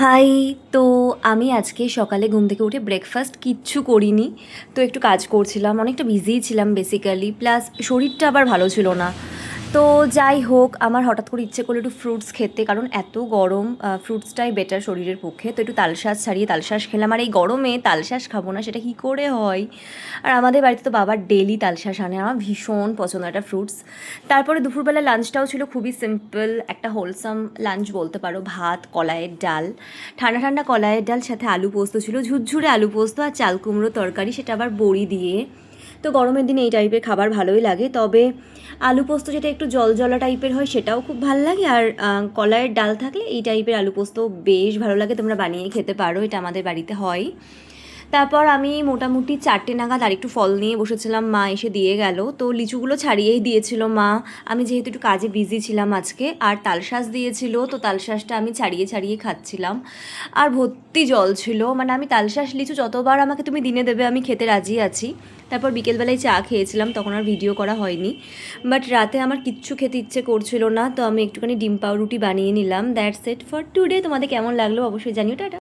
High. তো আমি আজকে সকালে ঘুম থেকে উঠে ব্রেকফাস্ট কিচ্ছু করিনি। তো একটু কাজ করছিলাম, অনেকটা বিজিই ছিলাম বেসিক্যালি, প্লাস শরীরটা আবার ভালো ছিল না। তো যাই হোক, আমার হঠাৎ করে ইচ্ছে করলো একটু ফ্রুটস খেতে, কারণ এত গরম, ফ্রুটসটাই বেটার শরীরের পক্ষে। তো একটু তালশাঁস ছাড়িয়ে তালশাঁস খেলাম, আর এই গরমে তালশাঁস খাবো না সেটা কী করে হয়। আর আমাদের বাড়িতে তো বাবার ডেলি তালশাঁস আনে, আমার ভীষণ পছন্দ একটা ফ্রুটস। তারপরে দুপুরবেলা লাঞ্চটাও ছিল খুবই সিম্পল, একটা হোলসাম লাঞ্চ বলতে পারো। ভাত, কলাইয়ের ডাল, ঠান্ডা ঠান্ডা কলাইয়ের ডাল, সাথে আলু পোস্ত ছিল, ঝুরঝুরে আলু পোস্ত, আর চাল কুমড়ো তরকারি, সেটা আবার বড়ি দিয়ে। তো গরমের দিনে এই টাইপের খাবার ভালোই লাগে, তবে আলু পোস্ত যেটা একটু জলজলা টাইপের হয় সেটাও খুব ভালো লাগে। আর কলাইয়ের ডাল থাকলে এই টাইপের আলু পোস্ত বেশ ভালো লাগে, তোমরা বানিয়ে খেতে পারো, এটা আমাদের বাড়িতে হয়। তারপর আমি মোটামুটি 4টে নাগাদ আরেকটু ফল নিয়ে বসেছিলাম, মা এসে দিয়ে গেল। তো লিচুগুলো ছাড়িয়েই দিয়েছিল মা, আমি যেহেতু একটু কাজে বিজি ছিলাম আজকে। আর তালশাঁস দিয়েছিল, তো তালশাঁসটা আমি ছাড়িয়ে ছাড়িয়ে খাচ্ছিলাম। আর ভর্তি জল ছিল, মানে আমি তালশাঁস লিচু যতবার আমাকে তুমি দিনে দেবে আমি খেতে রাজি আছি। তারপর বিকেলবেলায় চা খেয়েছিলাম, তখন আর ভিডিও করা হয়নি। বাট রাতে আমার কিচ্ছু খেতে ইচ্ছে করছিল না, তো আমি একটুখানি ডিম পাউরুটি বানিয়ে নিলাম। That's it for today. তোমাদের কেমন লাগলো অবশ্যই জানিও। টাটা।